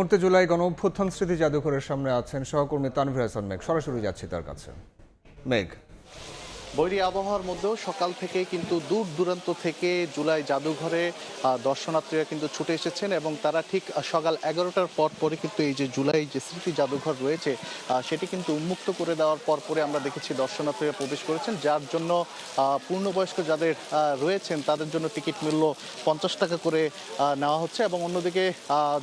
মুহূর্তে জুলাই গণঅভ্যুত্থান স্মৃতি জাদুঘরের সামনে আছেন সহকর্মী তানভীর হাসান মেঘ। সরাসরি যাচ্ছি তার কাছে। মেঘ, বৈরী আবহাওয়ার মধ্যেও সকাল থেকে কিন্তু দূর দূরান্ত থেকে জুলাই জাদুঘরে দর্শনার্থীরা কিন্তু ছুটে এসেছেন এবং তারা ঠিক সকাল 11টার পর পরে কিন্তু এই যে জুলাই যে স্মৃতি জাদুঘর রয়েছে সেটি কিন্তু উন্মুক্ত করে দেওয়ার পর পরে আমরা দেখেছি দর্শনার্থীরা প্রবেশ করেছেন, যার জন্য পূর্ণবয়স্ক যাদের রয়েছেন তাদের জন্য টিকিট মূল্য 50 টাকা করে নেওয়া হচ্ছে এবং অন্যদিকে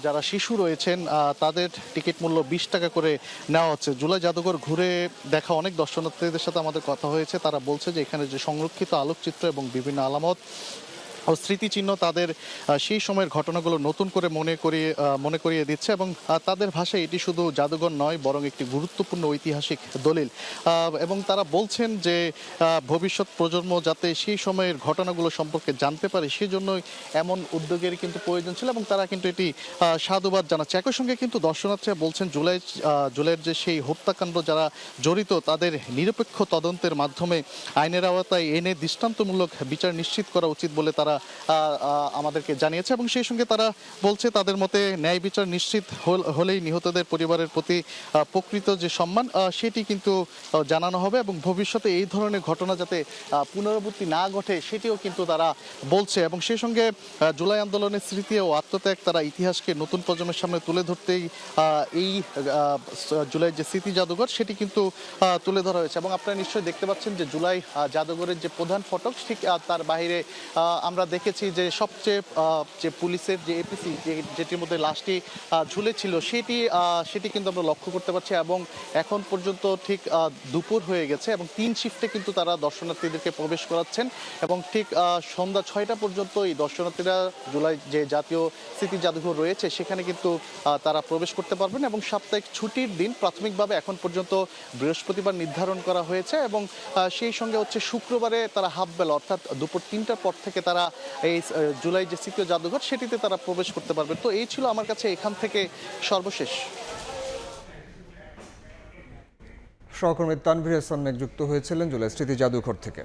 যারা শিশু রয়েছেন তাদের টিকিট মূল্য 20 টাকা করে নেওয়া হচ্ছে। জুলাই জাদুঘর ঘুরে দেখা অনেক দর্শনার্থীদের সাথে আমাদের কথা হয়েছে, তারা বলছে যে এখানে যে সংরক্ষিত আলোকচিত্র এবং বিভিন্ন আলামত ও স্মৃতিচিহ্ন তাদের সেই সময়ের ঘটনাগুলো নতুন করে মনে করিয়ে দিচ্ছে এবং তাদের ভাষায় এটি শুধু জাদুঘর নয় বরং একটি গুরুত্বপূর্ণ ঐতিহাসিক দলিল। এবং তারা বলছেন যে ভবিষ্যৎ প্রজন্ম যাতে সেই সময়ের ঘটনাগুলো সম্পর্কে জানতে পারে সেজন্যই এমন উদ্যোগের কিন্তু প্রয়োজন ছিল এবং তারা কিন্তু এটি সাধুবাদ জানাচ্ছে। একই সঙ্গে কিন্তু দর্শনার্থীরা বলছেন জুলাইয়ের যে সেই হত্যাকাণ্ড যারা জড়িত তাদের নিরপেক্ষ তদন্তের মাধ্যমে আইনের আওতায় এনে দৃষ্টান্তমূলক বিচার নিশ্চিত করা উচিত বলে তারা আমাদেরকে জানিয়েছে এবং সেই সঙ্গে তারা বলছে তাদের মতে ন্যায় বিচার নিশ্চিত হলেই নিহতদের পরিবারের প্রতি প্রকৃত যে সম্মান সেটি কিন্তু জানানো হবে এবং ভবিষ্যতে এই ধরনের ঘটনা যাতে পুনরাবৃত্তি না ঘটে সেটিও কিন্তু তারা বলছে। এবং সেই সঙ্গে জুলাই আন্দোলনের স্মৃতি ও আত্মত্যাগ তারা ইতিহাসকে নতুন প্রজন্মের সামনে তুলে ধরতেই এই জুলাই যে স্মৃতি জাদুঘর সেটি কিন্তু তুলে ধরা হয়েছে এবং আপনারা নিশ্চয়ই দেখতে পাচ্ছেন যে জুলাই জাদুঘরের যে প্রধান ফটক ঠিক তার বাইরে আমরা দেখেছি যে সবচেয়ে যে পুলিশের যে এপিসি যেটির মধ্যে লাশটি ঝুলেছিল সেটি কিন্তু আমরা লক্ষ্য করতে পারছি এবং এখন পর্যন্ত ঠিক দুপুর হয়ে গেছে এবং 3 শিফটে কিন্তু তারা দর্শনার্থীদেরকে প্রবেশ করাচ্ছেন এবং ঠিক সন্ধ্যা 6টা পর্যন্ত এই দর্শনার্থীরা জুলাই যে জাতীয় স্মৃতি জাদুঘর রয়েছে সেখানে কিন্তু তারা প্রবেশ করতে পারবেন এবং সাপ্তাহিক ছুটির দিন প্রাথমিকভাবে এখন পর্যন্ত বৃহস্পতিবার নির্ধারণ করা হয়েছে এবং সেই সঙ্গে হচ্ছে শুক্রবারে তারা হাফ বেলা অর্থাৎ দুপুর 3টার পর থেকে তারা এই জুলাই যে স্মৃতি জাদুঘর সেটিতে তারা প্রবেশ করতে পারবে। তো এই ছিল আমার কাছে এখান থেকে সর্বশেষ। সহকর্মী তানভীর হাসান মেঘ যুক্ত হয়েছিলেন জুলাই স্মৃতি জাদুঘর থেকে।